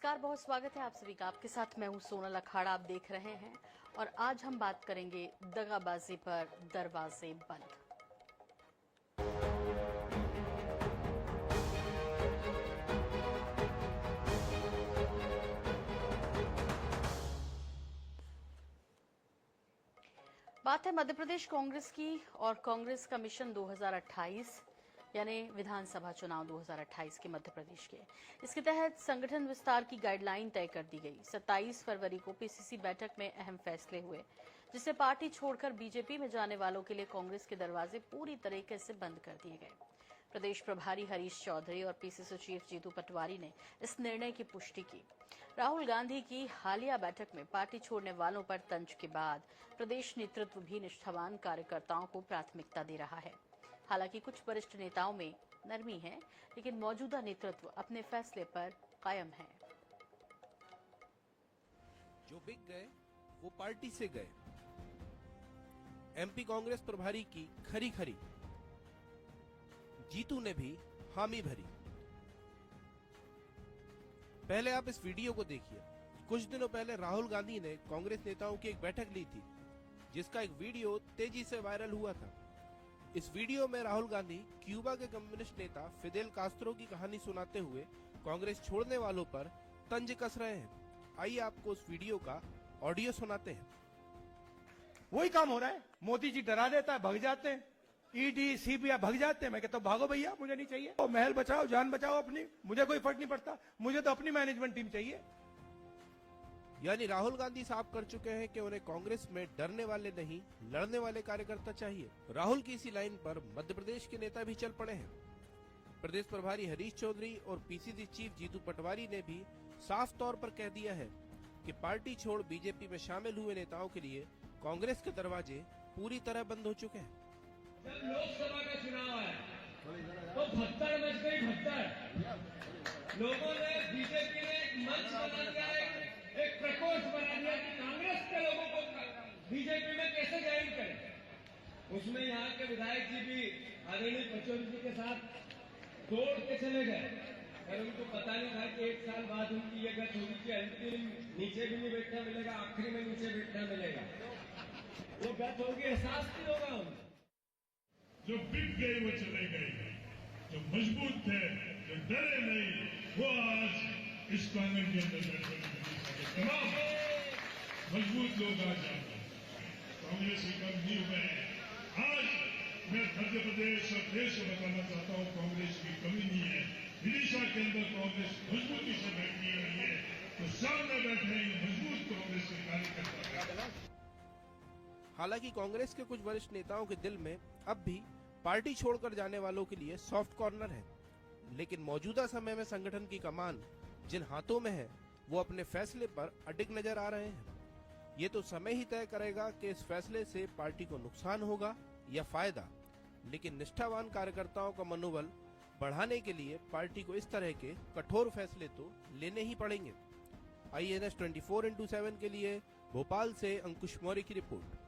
नमस्कार, बहुत स्वागत है आप सभी का। आपके साथ मैं हूं सोनल अखाड़ा, आप देख रहे हैं। और आज हम बात करेंगे दगाबाजी पर दरवाजे बंद। बात है मध्य प्रदेश कांग्रेस की और कांग्रेस का मिशन 2028 यानी विधानसभा चुनाव 2028 के मध्य प्रदेश के। इसके तहत संगठन विस्तार की गाइडलाइन तय कर दी गई। 27 फरवरी को पीसीसी बैठक में अहम फैसले हुए, जिससे पार्टी छोड़कर बीजेपी में जाने वालों के लिए कांग्रेस के दरवाजे पूरी तरीके से बंद कर दिए गए। प्रदेश प्रभारी हरीश चौधरी और पीसीसी चीफ जीतू पटवारी ने इस निर्णय की पुष्टि की। राहुल गांधी की हालिया बैठक में पार्टी छोड़ने वालों पर तंज के बाद प्रदेश नेतृत्व भी निष्ठावान कार्यकर्ताओं को प्राथमिकता दे रहा है। हालांकि कुछ वरिष्ठ नेताओं में नरमी है, लेकिन मौजूदा नेतृत्व अपने फैसले पर कायम है। जो बिक गए वो पार्टी से गए। एमपी कांग्रेस प्रभारी की खरी खरी, जीतू ने भी हामी भरी। पहले आप इस वीडियो को देखिए। कुछ दिनों पहले राहुल गांधी ने कांग्रेस नेताओं की एक बैठक ली थी, जिसका एक वीडियो तेजी से वायरल हुआ था। इस वीडियो में राहुल गांधी क्यूबा के कम्युनिस्ट नेता फिदेल कास्त्रो की कहानी सुनाते हुए कांग्रेस छोड़ने वालों पर तंज कस रहे हैं। आइए आपको उस वीडियो का ऑडियो सुनाते हैं। वही काम हो रहा है। मोदी जी डरा देता है, भग जाते हैं। ईडी सीबीआई भग जाते हैं। मैं कहता हूं भागो भैया, मुझे नहीं चाहिए। तो महल बचाओ, जान बचाओ अपनी, मुझे कोई फर्क नहीं पड़ता। मुझे तो अपनी मैनेजमेंट टीम चाहिए। यानी राहुल गांधी साफ कर चुके हैं कि उन्हें कांग्रेस में डरने वाले नहीं, लड़ने वाले कार्यकर्ता चाहिए। राहुल की इसी लाइन पर मध्य प्रदेश के नेता भी चल पड़े हैं। प्रदेश प्रभारी हरीश चौधरी और पीसीसी चीफ जीतू पटवारी ने भी साफ तौर पर कह दिया है कि पार्टी छोड़ बीजेपी में शामिल हुए नेताओं के लिए कांग्रेस के दरवाजे पूरी तरह बंद हो चुके हैं। जब लोकसभा का चुनाव आया तो भत्तर मच गई। भत्तर लोगों ने, बीजेपी ने एक मंच बना दिया, एक प्रकोष्ठ बना दिया कि कांग्रेस के लोगों को बीजेपी में कैसे ज्वाइन करें। उसमें यहाँ के विधायक जी भी आदरणीय पचौरी जी के साथ दौड़ के चले गए, और उनको पता नहीं था कि 1 साल बाद उनकी ये गत होगी कि अंतिम नीचे भी नहीं बैठना मिलेगा, आखिरी में नीचे बैठना मिलेगा। वो गत होगी, एहसास नहीं होगा उनको। जो बिक गए वो चले गए, जो मजबूत थे, जो डरे नहीं, वो आज इस कांग्रेस के अंदर बैठे। तमाम मजबूत लोग आज कांग्रेस से कम नहीं हुए हैं। आज मैं मध्य प्रदेश और देश को बताना चाहता हूँ, कांग्रेस की कमी नहीं है। विदिशा के अंदर कांग्रेस मजबूती से बैठी हुई है, तो सामने बैठे हैं मजबूत कांग्रेस के कार्यकर्ता। हालांकि कांग्रेस के कुछ वरिष्ठ नेताओं के दिल में अब भी पार्टी छोड़कर जाने वालों के लिए सॉफ्ट कॉर्नर है, लेकिन मौजूदा समय में संगठन की कमान जिन हाथों में है वो अपने फैसले पर अडिग नजर आ रहे हैं। ये तो समय ही तय करेगा कि इस फैसले से पार्टी को नुकसान होगा या फायदा, लेकिन निष्ठावान कार्यकर्ताओं का मनोबल बढ़ाने के लिए पार्टी को इस तरह के कठोर फैसले तो लेने ही पड़ेंगे। IANS 24x7 के लिए भोपाल से अंकुश मौर्य की रिपोर्ट।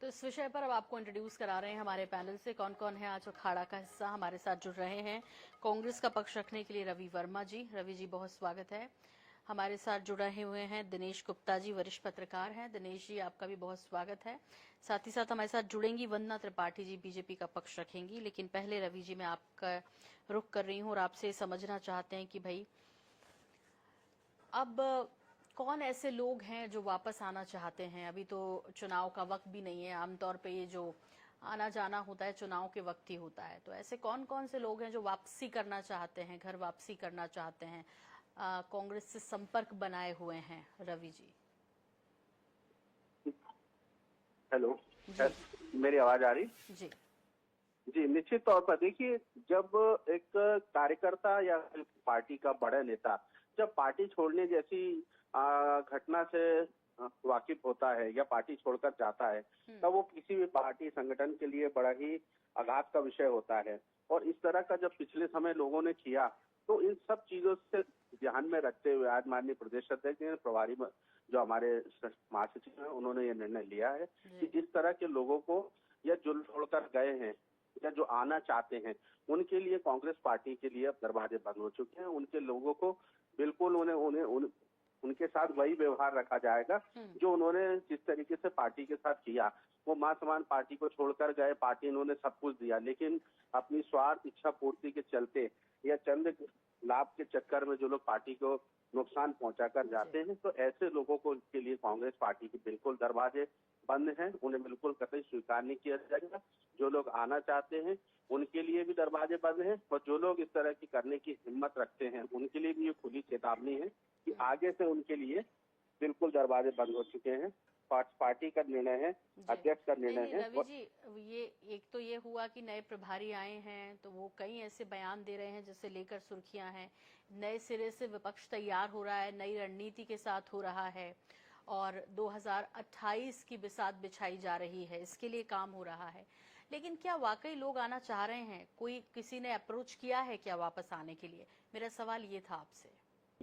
तो इस विषय पर अब आपको इंट्रोड्यूस करा रहे हैं हमारे पैनल से कौन कौन है आज अखाड़ा का हिस्सा हमारे साथ जुड़ रहे हैं। कांग्रेस का पक्ष रखने के लिए रवि वर्मा जी। रवि जी बहुत स्वागत है। हमारे साथ जुड़ रहे हुए हैं दिनेश गुप्ता जी, वरिष्ठ पत्रकार हैं। दिनेश जी आपका भी बहुत स्वागत है। साथ ही साथ हमारे साथ जुड़ेंगी वंदना त्रिपाठी जी, बीजेपी का पक्ष रखेंगी। लेकिन पहले रवि जी मैं आपका रुख कर रही हूँ और आपसे समझना चाहते हैं कि भाई अब कौन ऐसे लोग हैं जो वापस आना चाहते हैं। अभी तो चुनाव का वक्त भी नहीं है, आमतौर पे ये जो आना जाना होता है चुनाव के वक्त ही होता है। तो ऐसे कौन कौन से लोग हैं जो वापसी करना चाहते हैं, घर वापसी करना चाहते हैं, कांग्रेस से संपर्क बनाए हुए हैं। रवि जी हेलो, मेरी आवाज आ रही? जी जी, निश्चित तौर पर देखिए, जब एक कार्यकर्ता या पार्टी का बड़ा नेता जब पार्टी छोड़ने जैसी घटना से वाकिफ होता है या पार्टी छोड़कर जाता है, तब वो किसी भी पार्टी संगठन के लिए बड़ा ही आघात का विषय होता है। और इस तरह का जब पिछले समय लोगों ने किया, तो इन सब चीजों से ध्यान में रखते हुए आज माननीय प्रदेश अध्यक्ष ने प्रभारी जो हमारे महासचिव हैं उन्होंने ये निर्णय लिया है कि इस तरह के लोगों को या जो छोड़कर गए हैं या जो आना चाहते हैं उनके लिए कांग्रेस पार्टी के लिए अब दरवाजे बंद हो चुके हैं। उनके लोगों को बिल्कुल उनके साथ वही व्यवहार रखा जाएगा जो उन्होंने जिस तरीके से पार्टी के साथ किया। वो मान सम्मान पार्टी को छोड़कर गए, पार्टी इन्होंने सब कुछ दिया, लेकिन अपनी स्वार्थ इच्छा पूर्ति के चलते या चंद लाभ के चक्कर में जो लोग पार्टी को नुकसान पहुंचा कर जाते हैं, तो ऐसे लोगों को के लिए कांग्रेस पार्टी के बिल्कुल दरवाजे बंद हैं। उन्हें बिल्कुल कतई स्वीकार नहीं किया जाएगा। जो लोग आना चाहते हैं उनके लिए भी दरवाजे बंद हैं और जो लोग इस तरह की करने की हिम्मत रखते हैं उनके लिए भी ये खुली चेतावनी है कि आगे से उनके लिए बिल्कुल दरवाजे बंद हो चुके हैं। पार्टी का निर्णय है, अध्यक्ष का निर्णय है। रवि जी, ये एक तो ये हुआ कि नए प्रभारी आए हैं तो वो कई ऐसे बयान दे रहे हैं जिससे लेकर सुर्खियां हैं। नए सिरे से विपक्ष तैयार हो रहा है, नई रणनीति के साथ हो रहा है और 2028 की बिसात बिछाई जा रही है, इसके लिए काम हो रहा है। लेकिन क्या वाकई लोग आना चाह रहे हैं? कोई किसी ने अप्रोच किया है क्या वापस आने के लिए? मेरा सवाल ये था आपसे।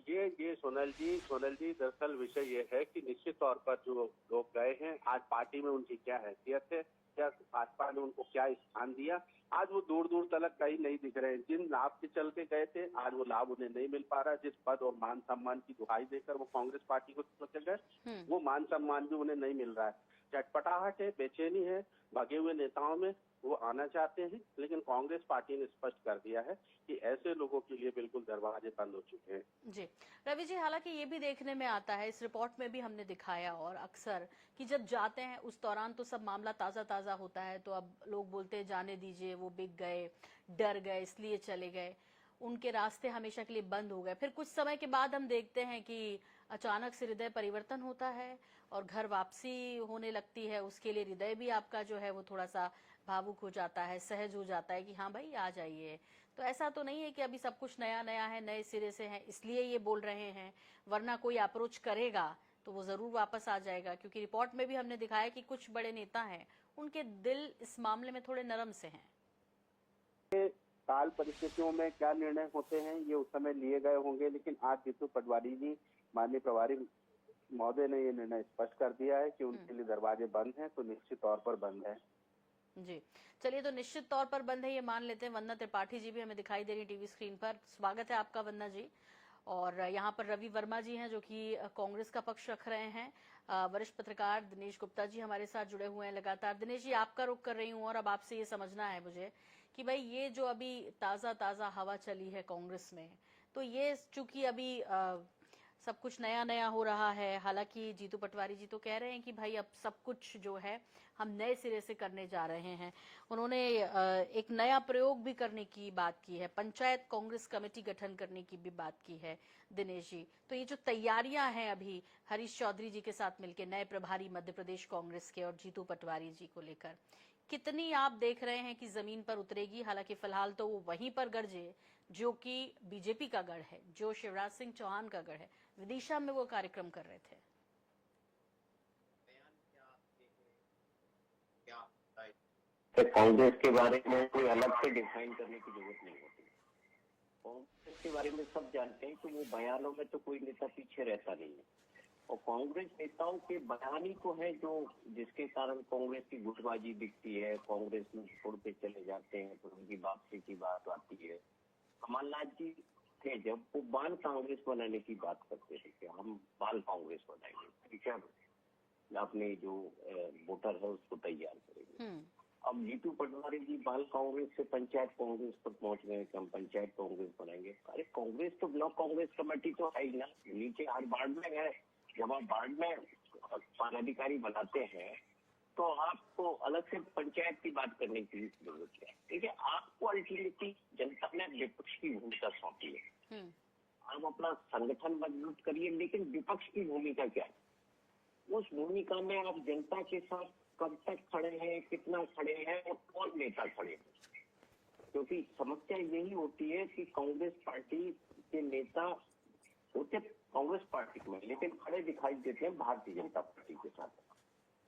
ये सोनल जी दरअसल विषय ये है कि निश्चित तौर पर जो लोग गए हैं आज पार्टी में उनकी क्या हैसियत है, क्या भाजपा ने उनको क्या स्थान दिया, आज वो दूर दूर तक कहीं नहीं दिख रहे हैं। जिन लाभ के चलते गए थे आज वो लाभ उन्हें नहीं मिल पा रहा। जिस पद और मान सम्मान की दुहाई देकर वो कांग्रेस पार्टी को चले गए वो मान सम्मान भी उन्हें नहीं मिल रहा है। चटपटाहट है, बेचैनी है भगे हुए नेताओं में। वो आना चाहते हैं लेकिन कांग्रेस पार्टी ने स्पष्ट कर दिया है कि ऐसे लोगों के लिए बिल्कुल दरवाजे बंद हो चुके हैं। जी रवि जी, हालांकि ये भी देखने में आता है, इस रिपोर्ट में भी हमने दिखाया और अक्सर कि जब जाते हैं उस दौरान तो सब मामला ताजा ताजा होता है, तो अब लोग बोलते हैं जाने दीजिए, वो बिक गए, डर गए इसलिए चले गए, उनके रास्ते हमेशा के लिए बंद हो गए। फिर कुछ समय के बाद हम देखते हैं कि अचानक से हृदय परिवर्तन होता है और घर वापसी होने लगती है। उसके लिए हृदय भी आपका जो है वो थोड़ा सा भावुक हो जाता है, सहज हो जाता है कि हाँ भाई आ जाइए। तो ऐसा तो नहीं है कि अभी सब कुछ नया नया है, नए सिरे से है इसलिए ये बोल रहे हैं, वरना कोई अप्रोच करेगा तो वो जरूर वापस आ जाएगा। क्योंकि रिपोर्ट में भी हमने दिखाया कि कुछ बड़े नेता हैं, उनके दिल इस मामले में थोड़े नरम से हैं। काल परिस्थितियों में क्या निर्णय होते हैं ये उस समय लिए गए होंगे, लेकिन आज जीतू पटवारी जी माननीय प्रभारी महोदय ने ये निर्णय स्पष्ट कर दिया है कि उनके लिए दरवाजे बंद हैं, तो निश्चित तौर पर बंद है। जी चलिए, तो निश्चित तौर पर बंद है ये मान लेते हैं। वंदना त्रिपाठी जी भी हमें दिखाई दे रही टीवी स्क्रीन पर। स्वागत है आपका वंदना जी। और यहाँ पर रवि वर्मा जी हैं जो कि कांग्रेस का पक्ष रख रहे हैं। वरिष्ठ पत्रकार दिनेश गुप्ता जी हमारे साथ जुड़े हुए हैं लगातार। दिनेश जी, आपका रुख कर रही हूँ और अब आपसे ये समझना है मुझे कि भाई ये जो अभी ताजा ताजा हवा चली है कांग्रेस में, तो ये चूंकि अभी सब कुछ नया नया हो रहा है, हालांकि जीतू पटवारी जी तो कह रहे हैं कि भाई अब सब कुछ जो है हम नए सिरे से करने जा रहे हैं। उन्होंने एक नया प्रयोग भी करने की बात की है, पंचायत कांग्रेस कमेटी गठन करने की भी बात की है दिनेश जी। तो ये जो तैयारियां हैं अभी हरीश चौधरी जी के साथ मिलकर नए प्रभारी मध्य प्रदेश कांग्रेस के और जीतू पटवारी जी को लेकर, कितनी आप देख रहे हैं कि जमीन पर उतरेगी? हालांकि फिलहाल तो वो वहीं पर गढ़े जो कि बीजेपी का गढ़ है, जो शिवराज सिंह चौहान का गढ़ है। विदिशा में वो कार्यक्रम कर रहे थे। कांग्रेस के बारे में कोई अलग से डिफाइन करने की जरूरत नहीं होती। कांग्रेस के बारे में सब जानते हैं कि वो बयानों में तो कोई नेता पीछे रहता नहीं है, और कांग्रेस नेताओं के बयान ही को है जो जिसके कारण कांग्रेस की गुटबाजी दिखती है, कांग्रेस में छोड़ के चले जाते हैं तो उनकी वापसी की बात आती है। कमलनाथ जी थे जब वो बाल कांग्रेस बनाने की बात करते थे कि हम बाल कांग्रेस बनाएंगे, ठीक है, अपने जो वोटर है उसको तैयार करेंगे। अब जीतू पटवारी जी बाल कांग्रेस से पंचायत कांग्रेस पर पहुंच गए कि हम पंचायत कांग्रेस बनाएंगे। अरे कांग्रेस तो ब्लॉक कांग्रेस कमेटी तो है ही ना, नीचे हर वार्ड में है। जब आप वार्ड में पदाधिकारी बनाते हैं तो आपको अलग से पंचायत की बात करने की जरूरत है। देखिए, आपको अल्टीमेटली जनता ने विपक्ष की भूमिका सौंपी है, आप अपना संगठन मजबूत करिए, लेकिन विपक्ष की भूमिका क्या है? उस भूमिका में आप जनता के साथ कब तक खड़े हैं, कितना खड़े हैं और कौन नेता खड़े हैं? क्योंकि समस्या यही होती है कि कांग्रेस पार्टी के नेता होते कांग्रेस पार्टी में, लेकिन खड़े दिखाई देते हैं भारतीय जनता पार्टी के साथ।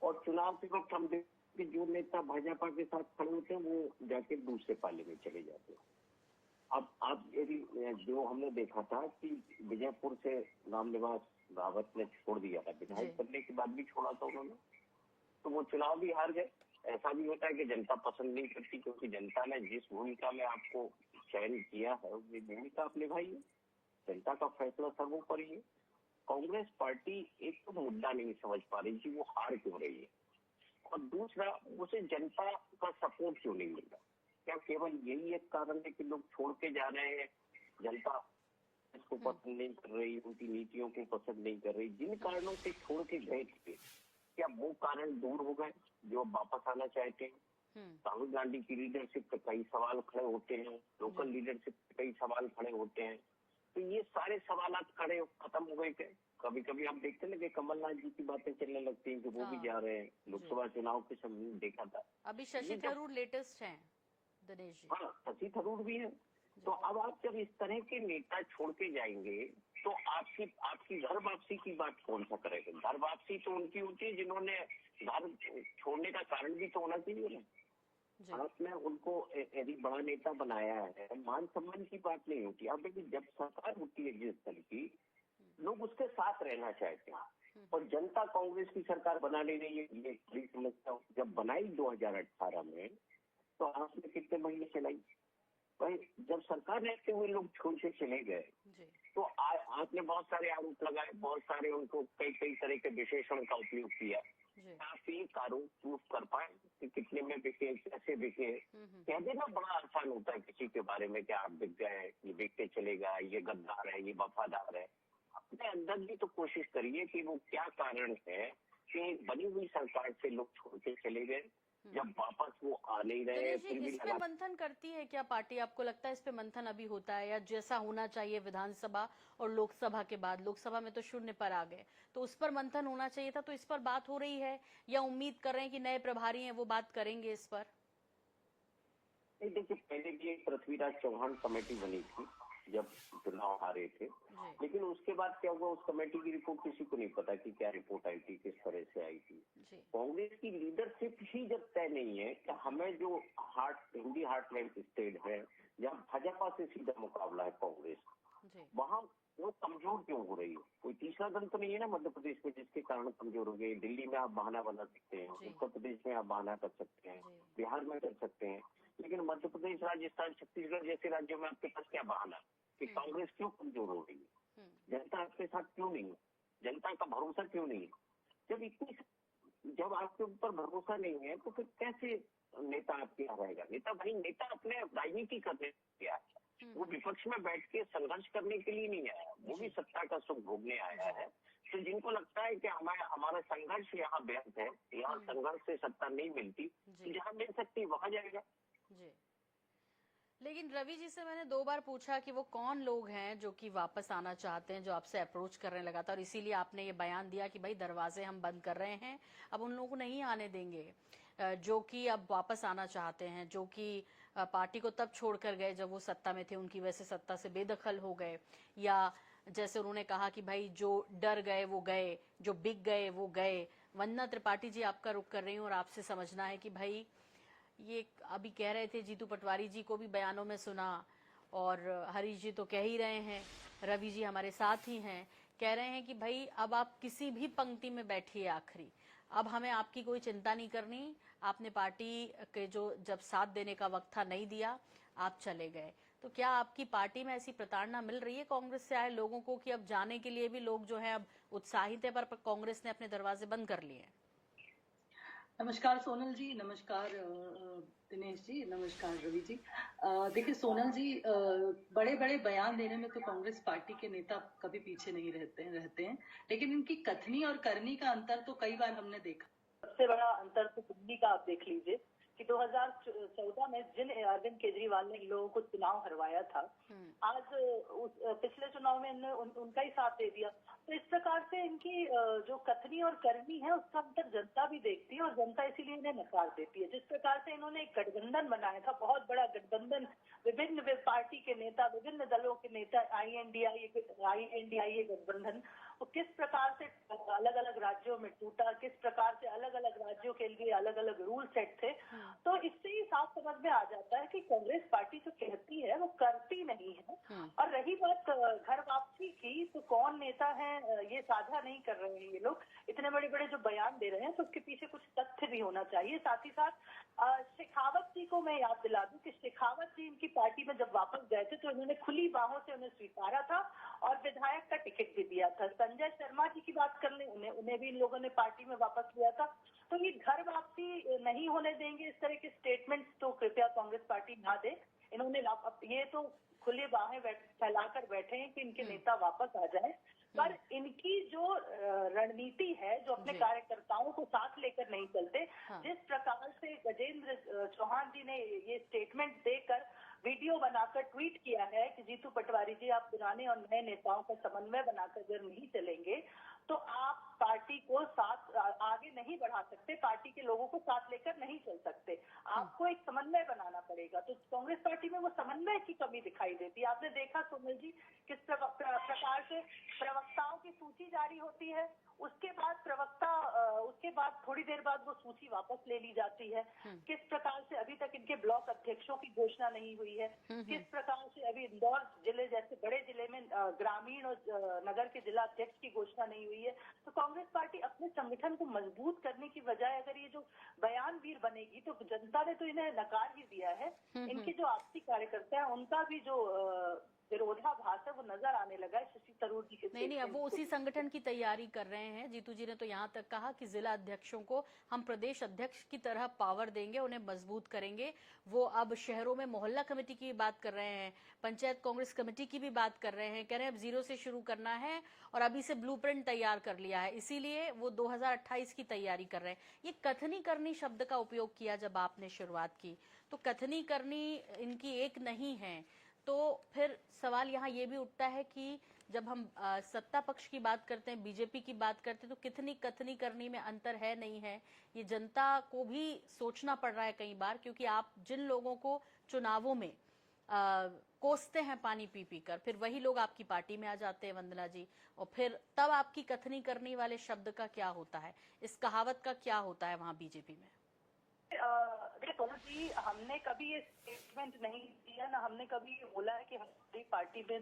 और चुनाव के वक्त हम देखते हैं जो नेता भाजपा के साथ खड़े होते हैं वो जाके दूसरे पाले में चले जाते हैं। अब यदि जो हमने देखा था कि विजयपुर से रामनिवास रावत ने छोड़ दिया था, विधायक बनने के बाद भी छोड़ा था उन्होंने, तो वो चुनाव भी हार गए। ऐसा भी होता है कि जनता पसंद नहीं करती, क्योंकि जनता ने जिस भूमिका में आपको चयन किया है वो भूमिका आप निभाइए। जनता का फैसला सर्वोपरि है। कांग्रेस पार्टी एक तो मुद्दा नहीं समझ पा रही कि वो हार क्यों रही है, और दूसरा उसे जनता का सपोर्ट क्यों नहीं मिल रहा। क्या केवल यही एक कारण है कि लोग छोड़ के जा रहे हैं, जनता इसको पसंद नहीं कर रही, उनकी नीतियों को पसंद नहीं कर रही। जिन कारणों से छोड़ के गए थे, क्या वो कारण दूर हो गए जो वापस आना चाहते हैं? राहुल गांधी की लीडरशिप पे कई सवाल खड़े होते हैं, लोकल लीडरशिप पे कई सवाल खड़े होते हैं। तो ये सारे सवाल खड़े खत्म हो गए थे। कभी कभी हम देखते हैं कि कमलनाथ जी की बातें चलने लगती हैं कि वो भी जा रहे हैं। लोकसभा चुनाव के समय देखा था। अभी शशि थरूर लेटेस्ट हैं, दिनेश जी। हाँ, शशि थरूर भी है। तो अब आप जब इस तरह के नेता छोड़ के जाएंगे तो आपकी घर वापसी की बात कौन सा करेगा? घर वापसी तो उनकी होती है जिन्होंने घर छोड़ने का कारण भी तो होना चाहिए ना। आपने उनको यदि बड़ा नेता बनाया है, मान सम्मान की बात नहीं होती। अब देखिए, जब सरकार होती है जिस तरह की, लोग उसके साथ रहना चाहते हैं, और जनता कांग्रेस की सरकार बना ले रही है, ये बड़ी समस्या। जब बनाई 2018 में, तो आपने कितने महीने चलाई भाई? जब सरकार रहते हुए लोग छोड़ के चले गए, तो आपने बहुत सारे आरोप लगाए, बहुत सारे उनको कई तरह के विशेषण का उपयोग किया। आप एक आरोप प्रूफ कर पाए कि कितने में बिके, कैसे बिके? कह देना बड़ा आसान होता है किसी के बारे में कि आप बिक गए, ये बिकते चलेगा, ये गद्दार है, ये वफादार है। अपने अंदर भी तो कोशिश करिए कि वो क्या कारण है कि बनी हुई सरकार से लोग छोड़ के चले गए, जब वापस वो आ नहीं रहे। इस पे मंथन करती है क्या पार्टी? आपको लगता है इस पे मंथन अभी होता है, या जैसा होना चाहिए विधानसभा और लोकसभा के बाद? लोकसभा में तो शून्य पर आ गए, तो उस पर मंथन होना चाहिए था, तो इस पर बात हो रही है, या उम्मीद कर रहे हैं कि नए प्रभारी हैं वो बात करेंगे इस पर? देखिए, पहले भी एक पृथ्वीराज चौहान कमेटी बनी थी जब चुनाव हारे थे, लेकिन उसके बाद क्या हुआ, उस कमेटी की रिपोर्ट किसी को नहीं पता कि क्या रिपोर्ट आई थी, किस तरह से आई थी। कांग्रेस की लीडरशिप ही जब तय नहीं है कि हमें जो हिंदी हार्टलैंड स्टेट है, जहाँ भाजपा से सीधा मुकाबला है कांग्रेस, वहाँ वो कमजोर क्यों हो रही है? कोई तीसरा दल तो नहीं है ना मध्य प्रदेश में जिसके कारण कमजोर हो गई। दिल्ली में आप बहाना बना सकते हैं, उत्तर प्रदेश में आप बहाना कर सकते हैं, बिहार में कर सकते हैं, लेकिन मध्य प्रदेश, राजस्थान, छत्तीसगढ़ जैसे राज्यों में आपके पास क्या बहाना कि कांग्रेस क्यों कमजोर हो रही है? जनता आपके साथ क्यों नहीं है? जनता का भरोसा क्यों नहीं है? जब आपके ऊपर भरोसा नहीं है तो फिर कैसे नेता आपके यहाँ रहेगा? नेता अपने राजनीति करने गया है, वो विपक्ष में बैठ के संघर्ष करने के लिए नहीं आया, वो भी सत्ता का सुख भोगने आया है। तो जिनको लगता है कि हमारा संघर्ष यहाँ व्यर्थ है, यहाँ संघर्ष से सत्ता नहीं मिलती, जहाँ मिल सकती वहां जाएगा। लेकिन रवि जी से मैंने 2 बार पूछा कि वो कौन लोग हैं जो कि वापस आना चाहते हैं, जो आपसे अप्रोच कर रहे हैं लगातार, और इसीलिए आपने ये बयान दिया कि भाई दरवाजे हम बंद कर रहे हैं, अब उन लोगों को नहीं आने देंगे जो कि अब वापस आना चाहते हैं, जो कि पार्टी को तब छोड़कर गए जब वो सत्ता में थे, उनकी वजह से सत्ता से बेदखल हो गए, या जैसे उन्होंने कहा कि भाई जो डर गए वो गए, जो बिक गए वो गए। वंदना त्रिपाठी जी, आपका रुख कर रही हूँ और आपसे समझना है कि भाई ये अभी कह रहे थे, जीतू पटवारी जी को भी बयानों में सुना, और हरीश जी तो कह ही रहे हैं, रवि जी हमारे साथ ही हैं, कह रहे हैं कि भाई अब आप किसी भी पंक्ति में बैठिए आखिरी, अब हमें आपकी कोई चिंता नहीं करनी, आपने पार्टी के जो जब साथ देने का वक्त था नहीं दिया, आप चले गए। तो क्या आपकी पार्टी में ऐसी प्रताड़ना मिल रही है कांग्रेस से आए लोगों को कि अब जाने के लिए भी लोग जो है अब उत्साहित है, पर कांग्रेस ने अपने दरवाजे बंद कर लिए हैं? नमस्कार सोनल जी, नमस्कार दिनेश जी, नमस्कार रवि जी। देखिए सोनल जी, बड़े बड़े बयान देने में तो कांग्रेस पार्टी के नेता कभी पीछे नहीं रहते हैं, लेकिन इनकी कथनी और करनी का अंतर तो कई बार हमने देखा। सबसे बड़ा अंतर तो दिल्ली का आप देख लीजिए कि 2014 में जिन अरविंद केजरीवाल ने लोगों को चुनाव हरवाया था, आज पिछले चुनाव में उनका ही साथ दे दिया। तो इस प्रकार से इनकी जो कथनी और करनी है उसका अंतर जनता भी देखती है और जनता इसीलिए इन्हें नकार देती है। जिस प्रकार से इन्होंने एक गठबंधन बनाया था, बहुत बड़ा गठबंधन, विभिन्न पार्टी के नेता, विभिन्न दलों के नेता, INDIA गठबंधन, वो किस प्रकार से अलग अलग राज्यों में टूटा, किस प्रकार से अलग अलग राज्यों के लिए अलग अलग रूल सेट थे। तो इससे ही साफ समझ में आ जाता है कि कांग्रेस पार्टी जो कहती है वो करती नहीं है। और रही बात घर वापसी की, तो कौन नेता है ये साझा नहीं कर रहे हैं ये लोग, इतने बड़े बड़े जो बयान दे रहे हैं, तो उसके पीछे कुछ तथ्य भी होना चाहिए। साथ ही साथ शेखावत जी को मैं याद दिला दूं कि शेखावत जी इनकी पार्टी में जब वापस गए थे तो इन्होंने खुली बाहों से उन्हें स्वीकारा था और विधायक का टिकट भी दिया था। संजय शर्मा जी की बात कर लें, उन्हें भी इन लोगों ने पार्टी में वापस लिया था। तो ये घर वापसी नहीं होने देंगे, इस तरह के स्टेटमेंट्स तो कृपया कांग्रेस पार्टी ना दे। इन्होंने ये तो खुले बाहें फैलाकर बैठे हैं कि इनके नेता वापस आ जाए, पर इनकी जो रणनीति है, जो अपने कार्यकर्ताओं को साथ लेकर नहीं चलते, जिस प्रकार से गजेंद्र चौहान जी ने ये स्टेटमेंट देकर वीडियो बनाकर ट्वीट किया है कि जीतू पटवारी जी, आप पुराने और नए नेताओं का समन्वय बनाकर अगर नहीं चलेंगे तो आप पार्टी को साथ आगे नहीं बढ़ा सकते, पार्टी के लोगों को साथ लेकर नहीं चल सकते, आपको एक समन्वय बनाना पड़ेगा। तो कांग्रेस पार्टी में वो समन्वय की कमी दिखाई देती है। आपने देखा सोनल जी किस प्रकार से प्रवक्ताओं की सूची जारी होती है, उसके बाद थोड़ी देर बाद वो सूची वापस ले ली जाती है। किस प्रकार से अभी तक इनके ब्लॉक अध्यक्षों की घोषणा नहीं हुई है, किस प्रकार से अभी इंदौर जिले जैसे बड़े जिले में ग्रामीण और नगर के जिला अध्यक्ष की घोषणा नहीं हुई है। तो कांग्रेस पार्टी अपने संगठन को मजबूत करने की बजाय अगर ये जो बयानवीर बनेगी, तो जनता ने तो इन्हें नकार ही दिया है। इनके जो आपसी कार्यकर्ता है उनका भी जो विरोधाभास है वो नजर आने लगा है शशि थरूर जी के। नहीं, अब वो उसी संगठन की तैयारी कर रहे हैं। जीतू जी ने तो यहाँ तक कहा कि जिला अध्यक्षों को हम प्रदेश अध्यक्ष की तरह पावर देंगे, उन्हें मजबूत करेंगे। वो अब शहरों में मोहल्ला कमेटी की बात कर रहे हैं, पंचायत कांग्रेस कमेटी की भी बात कर रहे हैं, कह रहे हैं अब जीरो से शुरू करना है और अभी से ब्लूप्रिंट तैयार कर लिया है, इसीलिए वो 2028 की तैयारी कर रहे हैं। ये कथनी करनी शब्द का उपयोग किया जब आपने शुरुआत की, तो कथनी करनी इनकी एक नहीं है। तो फिर सवाल यहाँ ये भी उठता है कि जब हम सत्ता पक्ष की बात करते हैं, बीजेपी की बात करते हैं, तो कितनी कथनी करनी में अंतर है नहीं है, ये जनता को भी सोचना पड़ रहा है कई बार। क्योंकि आप जिन लोगों को चुनावों में कोसते हैं पानी पी पी कर, फिर वही लोग आपकी पार्टी में आ जाते हैं वंदना जी, और फिर तब आपकी कथनी करने वाले शब्द का क्या होता है, इस कहावत का क्या होता है वहाँ बीजेपी में? देखो जी, हमने कभी ये स्टेटमेंट नहीं दिया, ना हमने कभी ये बोला है कि हमारी पार्टी में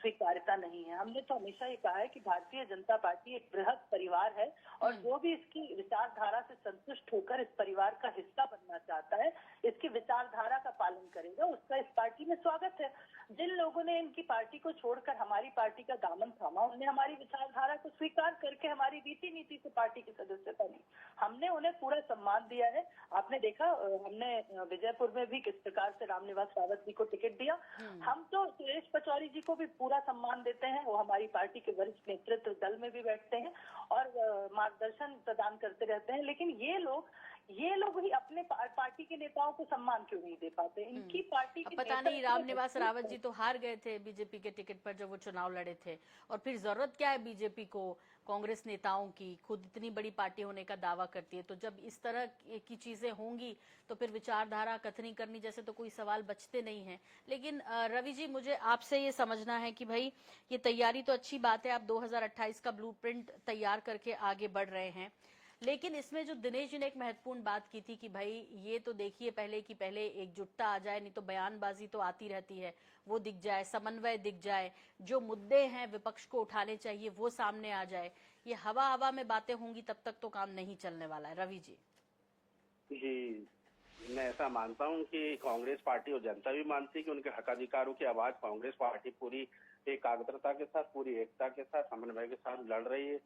स्वीकार्यता नहीं है। हमने तो हमेशा ये कहा है कि भारतीय जनता पार्टी एक बृहद परिवार है और जो भी इसकी विचारधारा से संतुष्ट होकर इस परिवार का हिस्सा बनना चाहता है, इसकी विचारधारा का पालन करेगा, उसका इस पार्टी में स्वागत है। जिन लोगों ने इनकी पार्टी को छोड़कर हमारी पार्टी का दामन थामा, उन्हें हमारी विचारधारा को स्वीकार करके हमारी रीति नीति से पार्टी की सदस्यता ली, हमने उन्हें पूरा सम्मान दिया है। आपने देखा हमने विजयपुर में भी किस प्रकार से रामनिवास रावत जी को टिकट दिया। हम तो सुरेश पचौरी जी को भी पूरा सम्मान देते हैं, वो हमारी पार्टी के वरिष्ठ नेतृत्व दल में भी बैठते हैं और मार्गदर्शन प्रदान करते रहते हैं। लेकिन ये लोग ही अपने पार्टी के नेताओं को सम्मान क्यों नहीं दे पाते? इनकी पार्टी की पता नहीं, रामनिवास रावत जी तो हार गए थे बीजेपी के टिकट पर जब वो चुनाव लड़े थे, और फिर जरूरत क्या है बीजेपी को कांग्रेस नेताओं की? खुद इतनी बड़ी पार्टी होने का दावा करती है। तो जब इस तरह की चीजें होंगी तो फिर विचारधारा कथनी करनी जैसे तो कोई सवाल बचते नहीं है। लेकिन रवि जी, मुझे आपसे ये समझना है कि भाई ये तैयारी तो अच्छी बात है, आप 2028 का ब्लूप्रिंट तैयार करके आगे बढ़ रहे हैं, लेकिन इसमें जो दिनेश जी ने एक महत्वपूर्ण बात की थी कि भाई ये तो देखिए पहले एकजुटता आ जाए, नहीं तो बयानबाजी तो आती रहती है, वो दिख जाए, समन्वय दिख जाए, जो मुद्दे हैं विपक्ष को उठाने चाहिए वो सामने आ जाए। ये हवा में बातें होंगी तब तक तो काम नहीं चलने वाला है। रवि जी। जी, मैं ऐसा मानता हूं कि कांग्रेस पार्टी और जनता भी मानती है कि उनके हकाधिकारों की आवाज कांग्रेस पार्टी पूरी एकाग्रता के साथ, पूरी एकता के साथ, समन्वय के साथ लड़ रही है।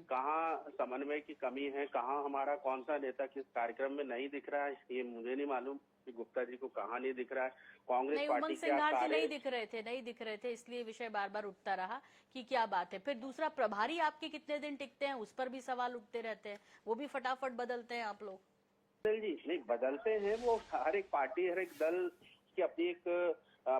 कहाँ समन्वय की कमी है, कहाँ हमारा कौन सा नेता किस कार्यक्रम में नहीं दिख रहा है, ये मुझे नहीं मालूम कि गुप्ता जी को कहाँ नहीं दिख रहा है। कांग्रेस पार्टी उमंग सिंघार जी नहीं दिख रहे थे, इसलिए विषय बार बार उठता रहा कि क्या बात है। फिर दूसरा, प्रभारी आपके कितने दिन टिकते हैं, उस पर भी सवाल उठते रहते हैं, वो भी फटाफट बदलते हैं आप लोग। जी नहीं, बदलते हैं वो, हर एक पार्टी हर एक दल की अपनी एक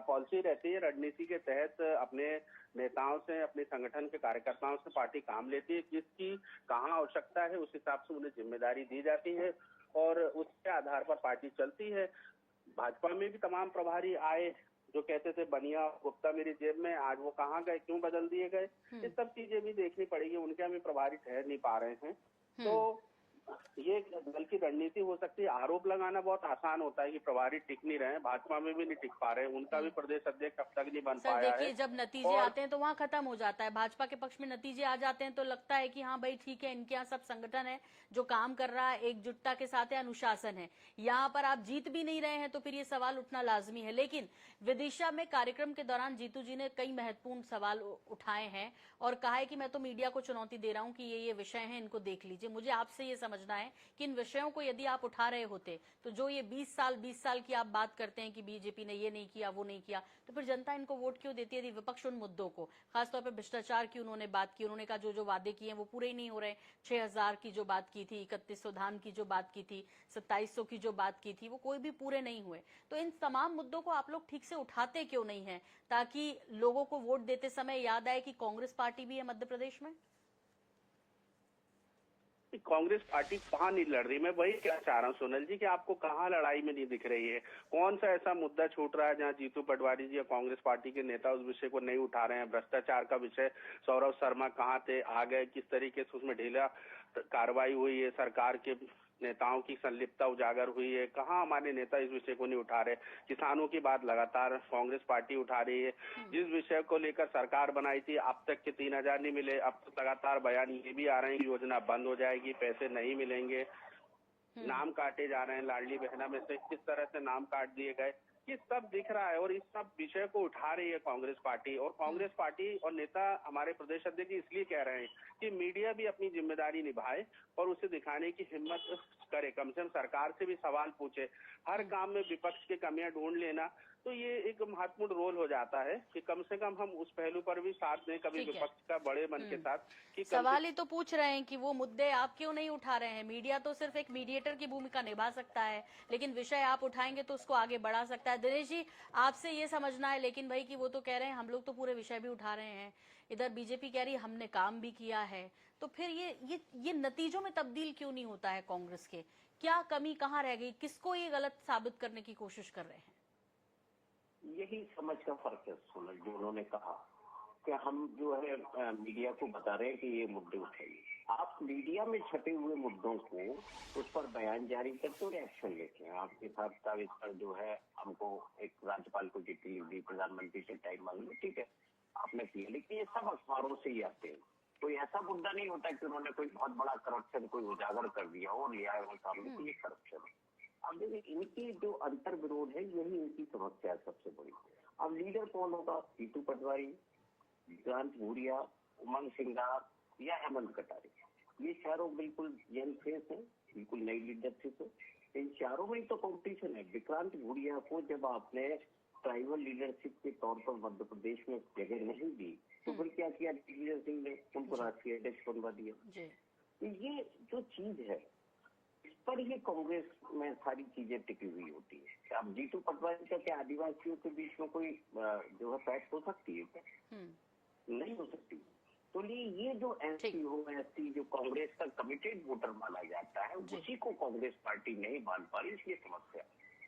पॉलिसी रहती है, रणनीति के तहत अपने नेताओं से, अपने संगठन के कार्यकर्ताओं से पार्टी काम लेती है। किसकी कहाँ आवश्यकता है उस हिसाब से उन्हें जिम्मेदारी दी जाती है और उसके आधार पर पार्टी चलती है। भाजपा में भी तमाम प्रभारी आए जो कहते थे बनिया गुप्ता मेरी जेब में, आज वो कहाँ गए, क्यों बदल दिए गए, ये सब चीजें भी देखनी पड़ेगी। उनके हमें प्रभारी ठहर नहीं पा रहे हैं, तो ये दल की रणनीति हो सकती है। आरोप लगाना बहुत आसान होता है कि प्रभारी टिक नहीं रहे हैं, भाजपा में भी नहीं टिक पा रहे हैं, उनका भी प्रदेश अध्यक्ष अब तक नहीं बन सर पाया देखिए, है। जब नतीजे आते हैं तो वहाँ खत्म हो जाता है। भाजपा के पक्ष में नतीजे आ जाते हैं तो लगता है कि हाँ भाई ठीक है, इनके यहाँ सब संगठन है जो काम कर रहा है, एकजुटता के साथ है, अनुशासन है। यहाँ पर आप जीत भी नहीं रहे हैं तो फिर ये सवाल उठना लाजमी है। लेकिन विदिशा में कार्यक्रम के दौरान जीतू जी ने कई महत्वपूर्ण सवाल उठाए हैं और कहा है कि मैं तो मीडिया को चुनौती दे रहा हूँ कि ये विषय हैं, इनको देख लीजिए। मुझे आपसे ये समझना है कि इन विषयों को यदि आप उठा रहे होते तो जो ये 20 साल की आप बात करते हैं कि बीजेपी ने ये नहीं किया, वो नहीं किया, तो फिर जनता इनको वोट क्यों देती है? यदि विपक्ष उन मुद्दों को, खासतौर पर भ्रष्टाचार की उन्होंने बात की, उन्होंने कहा जो वादे किए हैं वो पूरे ही नहीं हो रहे। 6000 की जो बात की थी, 3100 धान की जो बात की थी, 2700 की जो बात की थी, वो कोई भी पूरे नहीं हुए। तो इन तमाम मुद्दों को आप लोग ठीक से उठाते क्यों नहीं है ताकि लोगों को वोट देते समय याद आए कि कांग्रेस पार्टी भी है मध्य प्रदेश में? कांग्रेस पार्टी कहाँ नहीं लड़ रही, मैं वही क्या चाह रहा हूँ सोनल जी कि आपको कहाँ लड़ाई में नहीं दिख रही है। कौन सा ऐसा मुद्दा छूट रहा है जहाँ जीतू पटवारी जी या कांग्रेस पार्टी के नेता उस विषय को नहीं उठा रहे हैं? भ्रष्टाचार का विषय सौरभ शर्मा कहाँ थे, आ गए, किस तरीके से उसमें ढीला कार्रवाई हुई है, सरकार के नेताओं की संलिप्तता उजागर हुई है, कहाँ हमारे नेता इस विषय को नहीं उठा रहे? किसानों की बात लगातार कांग्रेस पार्टी उठा रही है। जिस विषय को लेकर सरकार बनाई थी अब तक के 3000 नहीं मिले, अब तो लगातार बयान ये भी आ रहे हैं योजना बंद हो जाएगी, पैसे नहीं मिलेंगे, नाम काटे जा रहे हैं, लाडली बहना में से किस तरह से नाम काट दिए गए, ये सब दिख रहा है। और इस सब विषय को उठा रही है कांग्रेस पार्टी, और कांग्रेस पार्टी और नेता हमारे प्रदेश अध्यक्ष इसलिए कह रहे हैं कि मीडिया भी अपनी जिम्मेदारी निभाए और उसे दिखाने की हिम्मत करे, कम से कम सरकार से भी सवाल पूछे। हर काम में विपक्ष की कमियां ढूंढ लेना तो ये एक महत्वपूर्ण रोल हो जाता है कि कम से कम हम उस पहलू पर भी साथ दें, कभी विपक्ष का बड़े मन के साथ कि सवाल ही तो पूछ रहे हैं कि वो मुद्दे आप क्यों नहीं उठा रहे हैं? मीडिया तो सिर्फ एक मीडिएटर की भूमिका निभा सकता है, लेकिन विषय आप उठाएंगे तो उसको आगे बढ़ा सकता है। दिनेश जी, आपसे ये समझना है लेकिन भाई कि वो तो कह रहे हैं हम लोग तो पूरे विषय भी उठा रहे हैं, इधर बीजेपी कह रही है हमने काम भी किया है, तो फिर ये नतीजों में तब्दील क्यों नहीं होता है? कांग्रेस के क्या कमी कहाँ रह गई? किसको ये गलत साबित करने की कोशिश कर रहे हैं? यही समझ का फर्क है सोनल, जो उन्होंने कहा कि हम जो है मीडिया को बता रहे हैं कि ये मुद्दे उठाइए। आप मीडिया में छपे हुए मुद्दों को उस पर बयान जारी करते हो, एक्शन लेते हैं। आपके साथ इस पर जो है हमको एक राज्यपाल को चिट्ठी लिख दी, प्रधानमंत्री से टाइम मांग लो, ठीक है आपने किया, लेकिन ये सब अखबारों से ही आते हैं। कोई ऐसा मुद्दा नहीं होता कि उन्होंने कोई बहुत बड़ा करप्शन कोई उजागर कर दिया और लिया है वो सामने कि ये करप्शन है। अब देखिए इनकी जो अंतर विरोध है यही इनकी समस्या है सबसे बड़ी। अब लीडर कौन होगा? जीतू पटवारी, विक्रांत भूरिया, उमंग सिंगार या हेमंत कटारे, ये चारों बिल्कुल यंग फेस है, बिल्कुल नई लीडरशिप है। इन चारों में तो कॉम्पिटिशन है। विक्रांत भूरिया को जब आपने ट्राइबल लीडरशिप के तौर पर मध्य प्रदेश में जगह नहीं दी तो फिर क्या किया दिग्विजय सिंह ने? उनको राष्ट्रीय अध्यक्ष बनवा दिया। तो ये जो चीज है इस पर ही कांग्रेस में सारी चीजें टिकी हुई होती है। अब जीतू पटवारी का क्या आदिवासियों के बीच में कोई जो है पैठ हो सकती है क्या? नहीं हो सकती। तो ये जो एससी हो एसटी जो कांग्रेस का कमिटेड वोटर माना जाता है उसी को कांग्रेस पार्टी नहीं मान पा रही, इसलिए समस्या।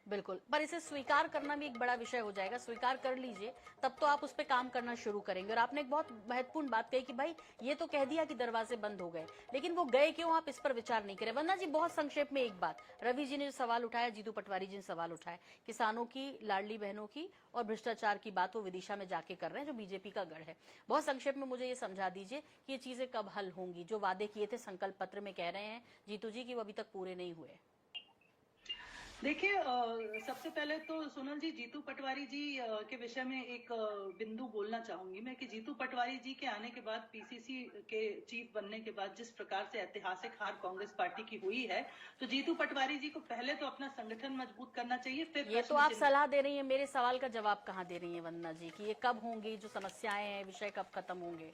बिल्कुल, पर इसे स्वीकार करना भी एक बड़ा विषय हो जाएगा। स्वीकार कर लीजिए तब तो आप उस पर काम करना शुरू करेंगे। और आपने एक बहुत महत्वपूर्ण बात कही कि भाई ये तो कह दिया कि दरवाजे बंद हो गए, लेकिन वो गए क्यों, आप इस पर विचार नहीं करें। वंदना जी, बहुत संक्षेप में एक बात, रवि जी ने जो सवाल उठाया, जीतू पटवारी जी ने सवाल उठाया, किसानों की, लाडली बहनों की और भ्रष्टाचार की बात वो विदिशा में जाके कर रहे हैं जो बीजेपी का गढ़ है। बहुत संक्षेप में मुझे ये समझा दीजिए कि ये चीजें कब हल होंगी? जो वादे किए थे संकल्प पत्र में कह रहे हैं जीतू जी की वो अभी तक पूरे नहीं हुए। देखिए, सबसे पहले तो सोनल जी, जीतू पटवारी जी के विषय में एक बिंदु बोलना चाहूंगी मैं कि जीतू पटवारी जी के आने के बाद, पीसीसी के चीफ बनने के बाद जिस प्रकार से ऐतिहासिक हार कांग्रेस पार्टी की हुई है, तो जीतू पटवारी जी को पहले तो अपना संगठन मजबूत करना चाहिए। फिर ये तो आप सलाह दे रही है, मेरे सवाल का जवाब कहाँ दे रही है वंदना जी कि ये कब होंगी, जो समस्याएं हैं, विषय कब खत्म होंगे?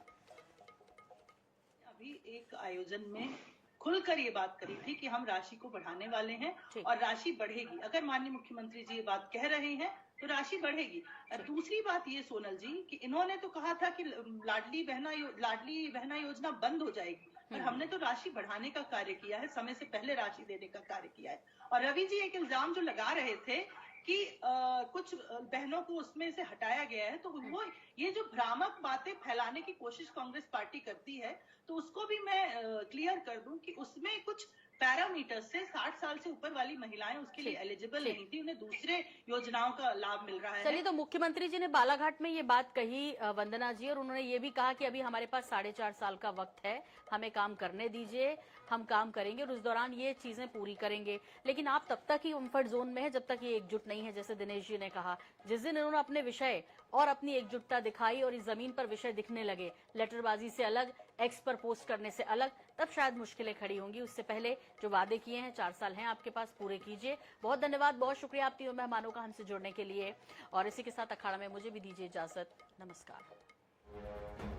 अभी एक आयोजन में खुलकर ये बात करी थी कि हम राशि को बढ़ाने वाले हैं और राशि बढ़ेगी। अगर माननीय मुख्यमंत्री जी ये बात कह रहे हैं तो राशि बढ़ेगी। दूसरी बात ये सोनल जी कि इन्होंने तो कहा था कि लाडली बहना योजना बंद हो जाएगी, पर हमने तो राशि बढ़ाने का कार्य किया है, समय से पहले राशि देने का कार्य किया है। और रवि जी एक इल्जाम जो लगा रहे थे कि कुछ बहनों को उसमें से हटाया गया है, तो वो ये जो भ्रामक बातें फैलाने की कोशिश कांग्रेस पार्टी करती है, तो उसको भी मैं क्लियर कर दूं कि उसमें कुछ पैरामीटर से 60 साल से ऊपर वाली महिलाएं उसके लिए एलिजिबल नहीं थी, उन्हें दूसरे योजनाओं का लाभ मिल रहा है। चलिए, तो मुख्यमंत्री जी ने बालाघाट में ये बात कही वंदना जी, और उन्होंने ये भी कहा कि अभी हमारे पास 4.5 साल का वक्त है, हमें काम करने दीजिए, हम काम करेंगे और उस दौरान ये चीजें पूरी करेंगे। लेकिन आप तब तक ही कंफर्ट जोन में है जब तक ये एकजुट नहीं है, जैसे दिनेश जी ने कहा। जिस दिन इन्होंने अपने विषय और अपनी एकजुटता दिखाई और इस जमीन पर विषय दिखने लगे, लेटरबाजी से अलग, एक्स पर पोस्ट करने से अलग, तब शायद मुश्किलें खड़ी होंगी। उससे पहले जो वादे किए हैं, 4 साल हैं आपके पास, पूरे कीजिए। बहुत धन्यवाद, बहुत शुक्रिया आप तीनों मेहमानों का हमसे जुड़ने के लिए। और इसी के साथ अखाड़ा में मुझे भी दीजिए इजाजत। नमस्कार।